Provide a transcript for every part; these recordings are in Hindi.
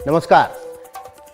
नमस्कार।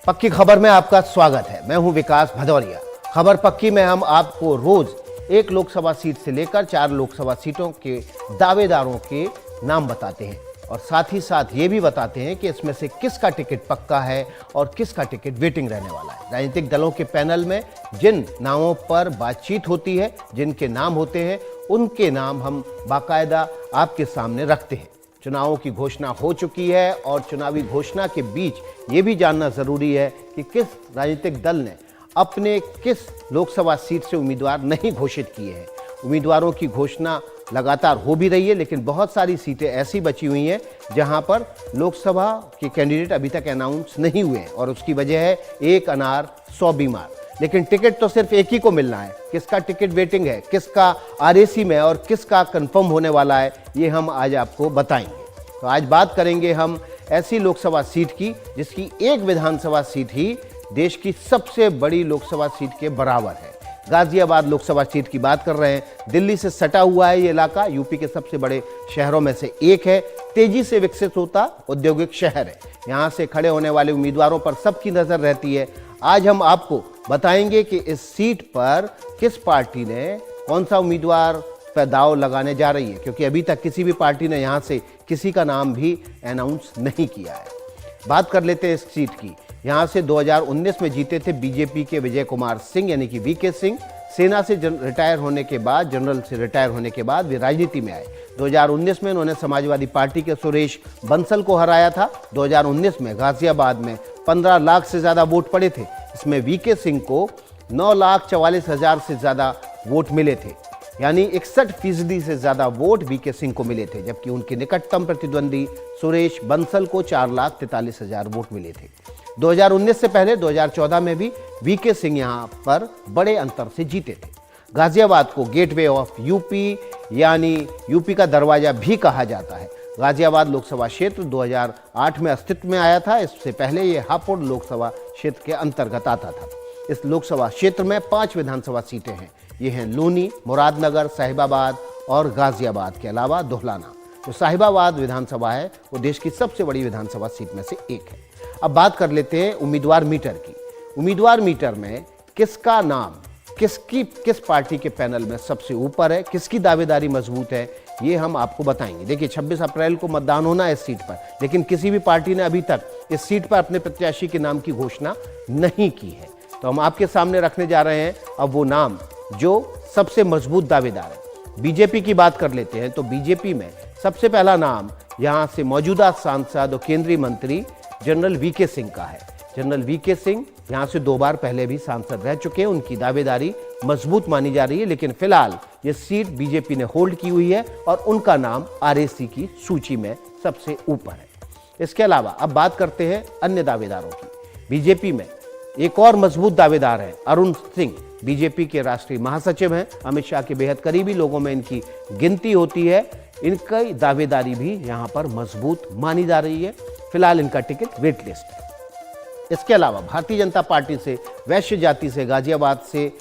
पक्की खबर में आपका स्वागत है। मैं हूं विकास भदौरिया। खबर पक्की में हम आपको रोज एक लोकसभा सीट से लेकर 4 लोकसभा सीटों के दावेदारों के नाम बताते हैं और साथ ही साथ ये भी बताते हैं कि इसमें से किसका टिकट पक्का है और किसका टिकट वेटिंग रहने वाला है। राजनीतिक दलों के पैनल में जिन नामों पर बातचीत होती है, जिनके नाम होते हैं, उनके नाम हम बाकायदा आपके सामने रखते हैं। चुनावों की घोषणा हो चुकी है और चुनावी घोषणा के बीच ये भी जानना जरूरी है कि किस राजनीतिक दल ने अपने किस लोकसभा सीट से उम्मीदवार नहीं घोषित किए हैं। उम्मीदवारों की घोषणा लगातार हो भी रही है, लेकिन बहुत सारी सीटें ऐसी बची हुई हैं जहां पर लोकसभा के कैंडिडेट अभी तक अनाउंस नहीं हुए हैं और उसकी वजह है एक अनार 100 बीमार। लेकिन टिकट तो सिर्फ एक ही को मिलना है। किसका टिकट वेटिंग है, किसका आरएसी में और किसका कंफर्म होने वाला है, ये हम आज आपको बताएंगे। तो आज बात करेंगे हम ऐसी लोकसभा सीट की जिसकी एक विधानसभा सीट ही देश की सबसे बड़ी लोकसभा सीट के बराबर है। गाजियाबाद लोकसभा सीट की बात कर रहे हैं। दिल्ली से सटा हुआ है ये इलाका, यूपी के सबसे बड़े शहरों में से एक है। तेजी से विकसित होता औद्योगिक शहर है। यहाँ से खड़े होने वाले उम्मीदवारों पर सबकी नजर रहती है। आज हम आपको बताएंगे कि इस सीट पर किस पार्टी ने कौन सा उम्मीदवार पर दाव लगाने जा रही है, क्योंकि अभी तक किसी भी पार्टी ने यहाँ से किसी का नाम भी अनाउंस नहीं किया है। बात कर लेते हैं इस सीट की। यहाँ से 2019 में जीते थे बीजेपी के विजय कुमार सिंह यानी कि वीके सिंह। सेना से रिटायर होने के बाद, जनरल से रिटायर होने के बाद वे राजनीति में आए। 2019 में उन्होंने समाजवादी पार्टी के सुरेश बंसल को हराया था। 2019 में गाजियाबाद में 15 लाख से ज्यादा वोट पड़े थे। इसमें वीके सिंह को 9,44,000 से ज्यादा वोट मिले थे, यानी 61% से ज्यादा वोट वीके सिंह को मिले थे, जबकि उनके निकटतम प्रतिद्वंदी सुरेश बंसल को 4,43,000 वोट मिले थे। 2019 से पहले 2014 में भी वीके सिंह यहां पर बड़े अंतर से जीते थे। गाजियाबाद को गेटवे ऑफ यूपी यानी यूपी का दरवाजा भी कहा जाता है। गाजियाबाद लोकसभा क्षेत्र 2008 में अस्तित्व में आया था। इससे पहले ये हापुड़ लोकसभा क्षेत्र के अंतर्गत आता था। इस लोकसभा क्षेत्र में 5 विधानसभा सीटें हैं। ये हैं लूनी, मुरादनगर, साहिबाबाद और गाजियाबाद के अलावा दोहलाना। जो साहिबाबाद विधानसभा है वो देश की सबसे बड़ी विधानसभा सीट में से एक है। अब बात कर लेते हैं उम्मीदवार मीटर की। उम्मीदवार मीटर में किसका नाम किस पार्टी के पैनल में सबसे ऊपर है, किसकी दावेदारी मजबूत है, ये हम आपको बताएंगे। देखिए, 26 अप्रैल को मतदान होना है इस सीट पर, लेकिन किसी भी पार्टी ने अभी तक इस सीट पर अपने प्रत्याशी के नाम की घोषणा नहीं की है। तो हम आपके सामने रखने जा रहे हैं अब वो नाम जो सबसे मजबूत दावेदार है। बीजेपी की बात कर लेते हैं तो बीजेपी में सबसे पहला नाम यहां से मौजूदा सांसद और केंद्रीय मंत्री जनरल वीके सिंह का है। जनरल वीके सिंह यहां से 2 बार पहले भी सांसद रह चुके हैं। उनकी दावेदारी मजबूत मानी जा रही है, लेकिन फिलहाल ये सीट बीजेपी ने होल्ड की हुई है और उनका नाम आरएसी की सूची में सबसे ऊपर है। इसके अलावा अब बात करते हैं अन्य दावेदारों की। बीजेपी में एक और मजबूत दावेदार है अरुण सिंह। बीजेपी के राष्ट्रीय महासचिव हैं। अमित शाह के बेहद करीबी लोगों में इनकी गिनती होती है। इनकी दावेदारी भी यहां पर मजबूत मानी जा रही है। फिलहाल इनका टिकट वेट लिस्ट है। इसके अलावा भारतीय जनता पार्टी से, वैश्य जाति से, गाजियाबाद से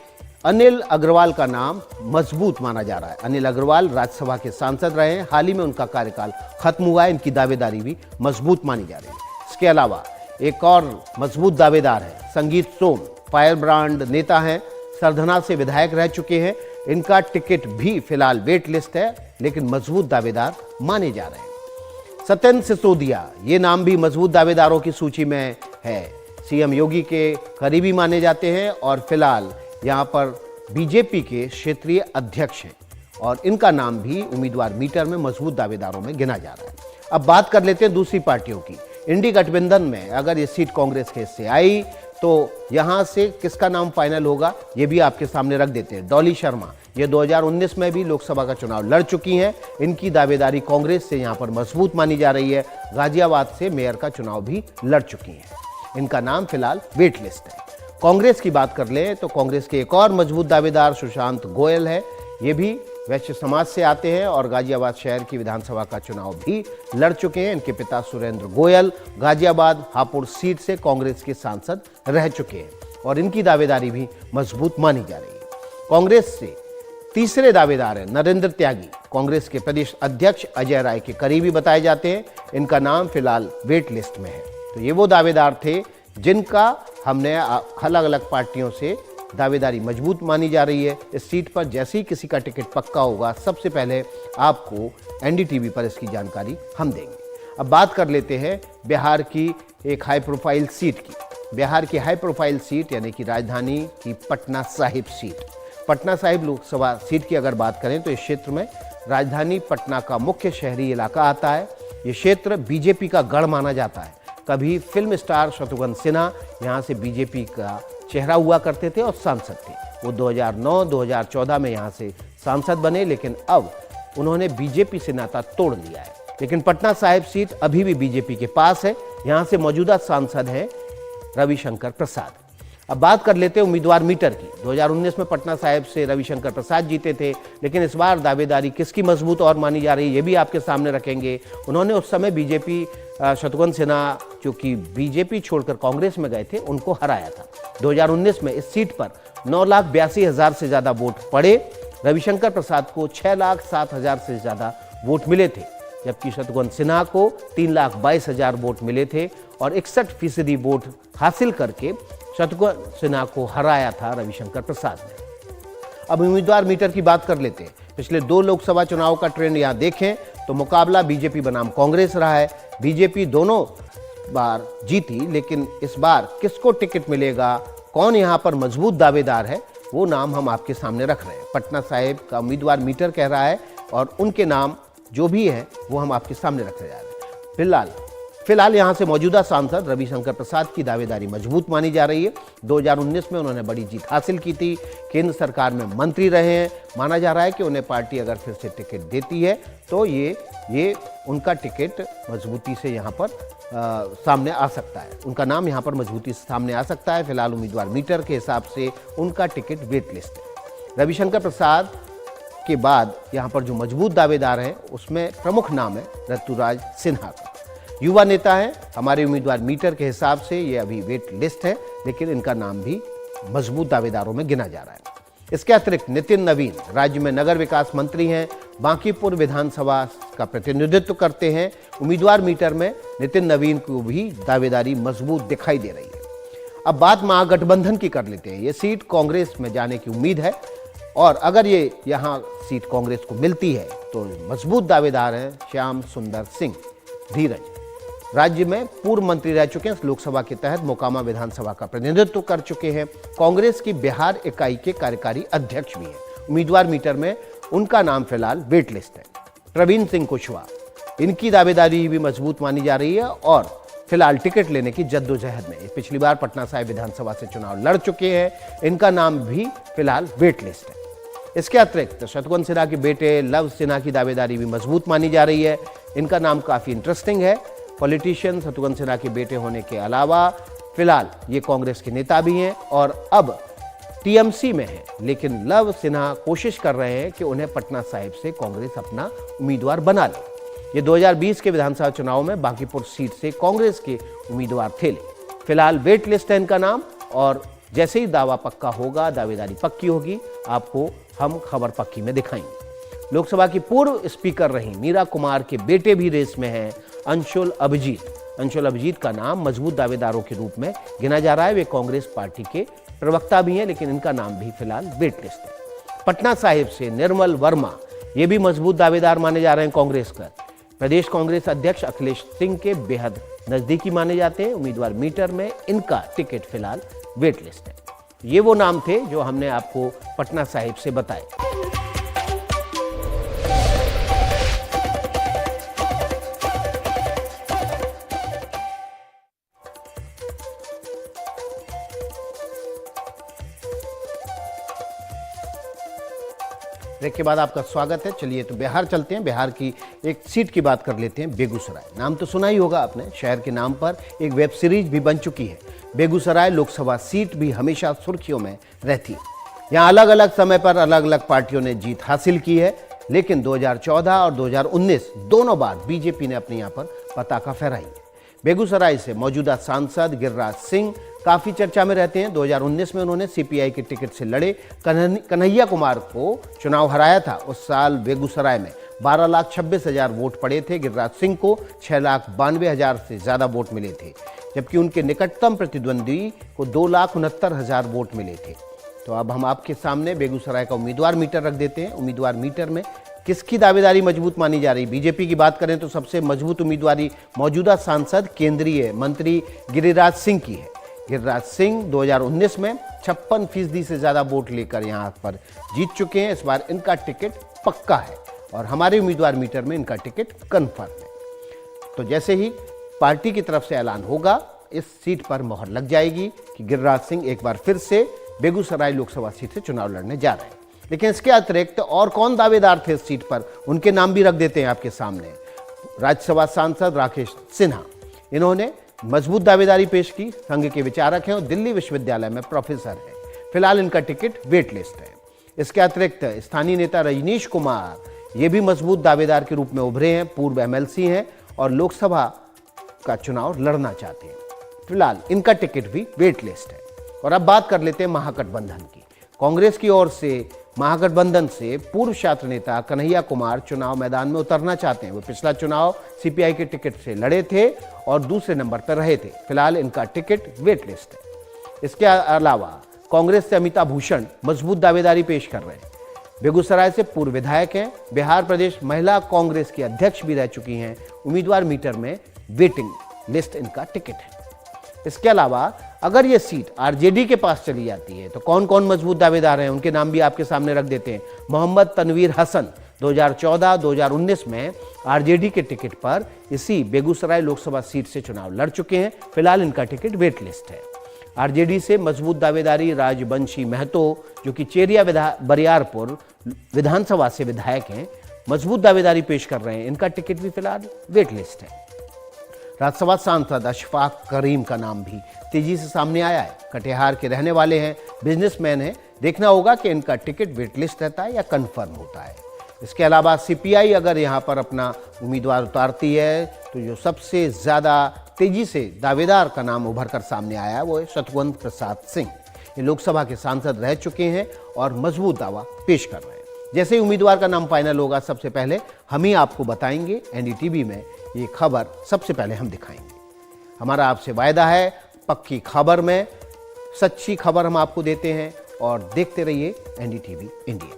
अनिल अग्रवाल का नाम मजबूत माना जा रहा है। अनिल अग्रवाल राज्यसभा के सांसद रहे हैं। हाल ही में उनका कार्यकाल खत्म हुआ है। इनकी दावेदारी भी मजबूत मानी जा रही है। इसके अलावा एक और मजबूत दावेदार है संगीत सोम। फायर ब्रांड नेता हैं, सरधना से विधायक रह चुके हैं। इनका टिकट भी फिलहाल वेट लिस्ट है, लेकिन मजबूत दावेदार माने जा रहे हैं। सत्येंद्र सिसोदिया, ये नाम भी मजबूत दावेदारों की सूची में है। सीएम योगी के करीबी माने जाते हैं और फिलहाल यहाँ पर बीजेपी के क्षेत्रीय अध्यक्ष हैं और इनका नाम भी उम्मीदवार मीटर में मजबूत दावेदारों में गिना जा रहा है। अब बात कर लेते हैं दूसरी पार्टियों की। इंडी गठबंधन में अगर ये सीट कांग्रेस के हिस्से आई तो यहां से किसका नाम फाइनल होगा ये भी आपके सामने रख देते हैं। डॉली शर्मा, ये 2019 में भी लोकसभा का चुनाव लड़ चुकी हैं। इनकी दावेदारी कांग्रेस से यहां पर मजबूत मानी जा रही है। गाजियाबाद से मेयर का चुनाव भी लड़ चुकी हैं। इनका नाम फिलहाल वेट लिस्ट है। कांग्रेस की बात कर लें तो कांग्रेस के एक और मजबूत दावेदार सुशांत गोयल है। ये भी वैश्य समाज से आते हैं और गाजियाबाद शहर की विधानसभा का चुनाव भी लड़ चुके हैं। इनके पिता सुरेंद्र गोयल गाजियाबाद हापुड़ सीट से कांग्रेस के सांसद रह चुके हैं और इनकी दावेदारी भी मजबूत मानी जा रही है। कांग्रेस से तीसरे दावेदार हैं नरेंद्र त्यागी। कांग्रेस के प्रदेश अध्यक्ष अजय राय के करीबी बताए जाते हैं। इनका नाम फिलहाल वेट लिस्ट में है। तो ये वो दावेदार थे जिनका हमने अलग अलग पार्टियों से दावेदारी मजबूत मानी जा रही है। इस सीट पर जैसे ही किसी का टिकट पक्का होगा, सबसे पहले आपको एनडीटीवी पर इसकी जानकारी हम देंगे। अब बात कर लेते हैं बिहार की एक हाई प्रोफाइल सीट की। बिहार की हाई प्रोफाइल सीट यानी कि राजधानी की पटना साहिब सीट। पटना साहिब लोकसभा सीट की अगर बात करें तो इस क्षेत्र में राजधानी पटना का मुख्य शहरी इलाका आता है। ये क्षेत्र बीजेपी का गढ़ माना जाता है। कभी फिल्म स्टार शत्रुघ्न सिन्हा यहाँ से बीजेपी का चेहरा हुआ करते थे और सांसद थे। वो 2009-2014 में यहाँ से सांसद बने, लेकिन अब उन्होंने बीजेपी से नाता तोड़ लिया है। लेकिन पटना साहिब सीट अभी भी बीजेपी के पास है। यहाँ से मौजूदा सांसद हैं रविशंकर प्रसाद। अब बात कर लेते हैं उम्मीदवार मीटर की। 2019 में पटना साहिब से रविशंकर प्रसाद जीते थे, लेकिन इस बार दावेदारी किसकी मजबूत और मानी जा रही है ये भी आपके सामने रखेंगे। उन्होंने उस समय बीजेपी शत्रुघ्न सिन्हा जो कि बीजेपी छोड़कर कांग्रेस में गए थे, उनको हराया था। 2019 में इस सीट पर 9,82,000 से ज़्यादा वोट पड़े। रविशंकर प्रसाद को 6,07,000 से ज़्यादा वोट मिले थे, जबकि शत्रुघ्न सिन्हा को 3,22,000 वोट मिले थे और 61% वोट हासिल करके शत्रुघ्न सिन्हा को हराया था रविशंकर प्रसाद ने। अब उम्मीदवार मीटर की बात कर लेते हैं। पिछले 2 लोकसभा चुनाव का ट्रेंड यहाँ देखें तो मुकाबला बीजेपी बनाम कांग्रेस रहा है। बीजेपी दोनों बार जीती, लेकिन इस बार किसको टिकट मिलेगा, कौन यहाँ पर मजबूत दावेदार है, वो नाम हम आपके सामने रख रहे हैं। पटना साहिब का उम्मीदवार मीटर कह रहा है और उनके नाम जो भी है वो हम आपके सामने रखने जा रहे हैं। फिलहाल यहाँ से मौजूदा सांसद रविशंकर प्रसाद की दावेदारी मजबूत मानी जा रही है। 2019 में उन्होंने बड़ी जीत हासिल की थी, केंद्र सरकार में मंत्री रहे हैं। माना जा रहा है कि उन्हें पार्टी अगर फिर से टिकट देती है तो ये उनका टिकट मजबूती से यहाँ पर सामने आ सकता है। उनका नाम यहाँ पर मजबूती से सामने आ सकता है। फिलहाल उम्मीदवार मीटर के हिसाब से उनका टिकट वेट लिस्ट है। रविशंकर प्रसाद के बाद यहाँ पर जो मजबूत दावेदार हैं उसमें प्रमुख नाम है ऋतुराज सिन्हा का। युवा नेता है। हमारे उम्मीदवार मीटर के हिसाब से ये अभी वेट लिस्ट है, लेकिन इनका नाम भी मजबूत दावेदारों में गिना जा रहा है। इसके अतिरिक्त नितिन नवीन राज्य में नगर विकास मंत्री हैं, बांकीपुर विधानसभा का प्रतिनिधित्व करते हैं। उम्मीदवार मीटर में नितिन नवीन को भी दावेदारी मजबूत दिखाई दे रही है। अब बात महागठबंधन की कर लेते हैं। ये सीट कांग्रेस में जाने की उम्मीद है और अगर ये यहाँ सीट कांग्रेस को मिलती है तो मजबूत दावेदार हैं श्याम सुंदर सिंह धीरज। राज्य में पूर्व मंत्री रह चुके हैं। लोकसभा के तहत मोकामा विधानसभा का प्रतिनिधित्व कर चुके हैं। कांग्रेस की बिहार इकाई के कार्यकारी अध्यक्ष भी हैं। उम्मीदवार मीटर में उनका नाम फिलहाल वेट लिस्ट है। प्रवीण सिंह कुशवाहा, इनकी दावेदारी भी मजबूत मानी जा रही है और फिलहाल टिकट लेने की जद्दोजहद में। पिछली बार पटना साहिब विधानसभा से चुनाव लड़ चुके हैं। इनका नाम भी फिलहाल वेट लिस्ट है। इसके अतिरिक्त शत्रुघ्न सिन्हा के बेटे लव सिन्हा की दावेदारी भी मजबूत मानी जा रही है। इनका नाम काफी इंटरेस्टिंग है। पॉलिटिशियन शत्रुघ्न सिन्हा के बेटे होने के अलावा फिलहाल ये कांग्रेस के नेता भी हैं और अब टीएमसी में है, लेकिन लव सिन्हा कोशिश कर रहे हैं कि उन्हें पटना साहिब से कांग्रेस अपना उम्मीदवार बना ले। ये 2020 के विधानसभा चुनाव में बांकीपुर सीट से कांग्रेस के उम्मीदवार थे। फिलहाल वेट लिस्ट है इनका नाम और जैसे ही दावा पक्का होगा, दावेदारी पक्की होगी, आपको हम खबर पक्की में दिखाएंगे। लोकसभा की पूर्व स्पीकर रही मीरा कुमार के बेटे भी रेस में हैं, अंशुल अभिजीत का नाम मजबूत दावेदारों के रूप में गिना जा रहा है। वे कांग्रेस पार्टी के प्रवक्ता भी हैं, लेकिन इनका नाम भी फिलहाल वेट लिस्ट है। पटना साहिब से निर्मल वर्मा, ये भी मजबूत दावेदार माने जा रहे हैं कांग्रेस का। प्रदेश कांग्रेस अध्यक्ष अखिलेश सिंह के बेहद नजदीकी माने जाते हैं। उम्मीदवार मीटर में इनका टिकट फिलहाल वेट लिस्ट है। ये वो नाम थे जो हमने आपको पटना साहिब से बताए। ब्रेक के बाद आपका स्वागत है। चलिए तो बिहार चलते हैं। बिहार की एक सीट की बात कर लेते हैं, बेगूसराय। नाम तो सुना ही होगा आपने। शहर के नाम पर एक वेब सीरीज भी बन चुकी है। बेगूसराय लोकसभा सीट भी हमेशा सुर्खियों में रहती है। यहाँ अलग अलग समय पर अलग अलग पार्टियों ने जीत हासिल की है, लेकिन 2014 और 2019 दोनों बार बीजेपी ने अपने यहाँ पर पताका फहराई है। बेगूसराय से मौजूदा सांसद गिरिराज सिंह काफी चर्चा में रहते हैं। 2019 में उन्होंने सीपीआई के टिकट से लड़े कन्हैया कुमार को चुनाव हराया था। उस साल बेगूसराय में 12,26,000 वोट पड़े थे। गिरिराज सिंह को 6,92,000 से ज्यादा वोट मिले थे। जबकि उनके निकटतम प्रतिद्वंदी को 2,69,000 वोट मिले थे। तो अब हम आपके सामने बेगूसराय का उम्मीदवार मीटर रख देते हैं। उम्मीदवार मीटर में किसकी दावेदारी मजबूत मानी जा रही? बीजेपी की बात करें तो सबसे मजबूत उम्मीदवारी मौजूदा सांसद केंद्रीय मंत्री गिरिराज सिंह की है। गिरिराज सिंह 2019 में 56% से ज्यादा वोट लेकर यहां पर जीत चुके हैं। इस बार इनका टिकट पक्का है और हमारे उम्मीदवार मीटर में इनका टिकट कन्फर्म है। तो जैसे ही पार्टी की तरफ से ऐलान होगा, इस सीट पर मोहर लग जाएगी कि गिरिराज सिंह एक बार फिर से बेगूसराय लोकसभा सीट से चुनाव लड़ने जा रहे हैं। लेकिन इसके अतिरिक्त और कौन दावेदार थे इस सीट पर, उनके नाम भी रख देते हैं आपके सामने। राज्यसभा सांसद राकेश सिन्हा, इन्होंने मजबूत दावेदारी पेश की। संघ के विचारक हैं और दिल्ली विश्वविद्यालय में प्रोफेसर हैं। फिलहाल इनका टिकट वेट लिस्ट है। इसके अतिरिक्त स्थानीय नेता रजनीश कुमार, ये भी मजबूत दावेदार के रूप में उभरे हैं। पूर्व एमएलसी हैं और लोकसभा का चुनाव लड़ना चाहते हैं। फिलहाल इनका टिकट भी वेट लिस्ट है। और अब बात कर लेते हैं महागठबंधन की। कांग्रेस की ओर से महागठबंधन से पूर्व छात्र नेता कन्हैया कुमार चुनाव मैदान में उतरना चाहते हैं। वो पिछला चुनाव सीपीआई के टिकट से लड़े थे और दूसरे नंबर पर रहे थे। फिलहाल इनका टिकट वेट लिस्ट है। इसके अलावा कांग्रेस से अमिता भूषण मजबूत दावेदारी पेश कर रहे हैं। बेगूसराय से पूर्व विधायक हैं। बिहार प्रदेश महिला कांग्रेस की अध्यक्ष भी रह चुकी हैं। उम्मीदवार मीटर में वेटिंग लिस्ट इनका टिकट है। इसके अलावा अगर ये सीट आरजेडी के पास चली जाती है तो कौन कौन मजबूत दावेदार हैं, उनके नाम भी आपके सामने रख देते हैं। मोहम्मद तनवीर हसन 2014-2019 में आरजेडी के टिकट पर इसी बेगूसराय लोकसभा सीट से चुनाव लड़ चुके हैं। फिलहाल इनका टिकट वेट लिस्ट है। आरजेडी से मजबूत दावेदारी राजबंशी महतो, जो कि चेरिया बरियारपुर विधानसभा से विधायक हैं, मजबूत दावेदारी पेश कर रहे हैं। इनका टिकट भी फिलहाल वेट लिस्ट है। राज्यसभा सांसद अशफाक करीम का नाम भी तेजी से सामने आया है। कटिहार के रहने वाले हैं, बिजनेसमैन हैं। देखना होगा कि इनका टिकट वेट लिस्ट रहता है या कंफर्म होता है। इसके अलावा सीपीआई अगर यहां पर अपना उम्मीदवार उतारती है तो जो सबसे ज्यादा तेजी से दावेदार का नाम उभर कर सामने आया है वो है शतवंत प्रसाद सिंह। ये लोकसभा के सांसद रह चुके हैं और मजबूत दावा पेश कर रहे हैं। जैसे ही उम्मीदवार का नाम फाइनल होगा, सबसे पहले हम ही आपको बताएंगे। एनडीटीवी में ये खबर सबसे पहले हम दिखाएंगे। हमारा आपसे वायदा है, पक्की खबर में सच्ची खबर हम आपको देते हैं और देखते रहिए एनडीटीवी इंडिया।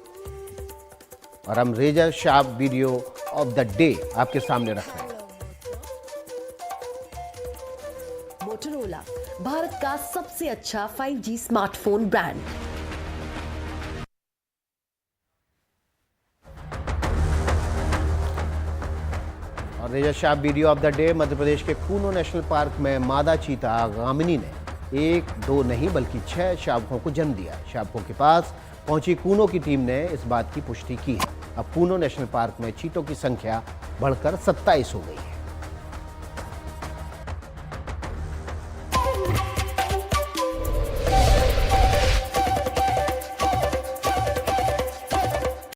और हम razor sharp video of the day आपके सामने रख रहे हैं। मोटोरोला, भारत का सबसे अच्छा 5G स्मार्टफोन ब्रांड। और razor sharp video of the day, Madhya Pradesh के कूनो नेशनल पार्क में मादा चीता गामिनी ने 1-2 नहीं बल्कि 6 शावकों को जन्म दिया। शावकों के पास पहुंची कूनो की टीम ने इस बात की पुष्टि की है। अब कूनो नेशनल पार्क में चीतों की संख्या बढ़कर 27 हो गई है।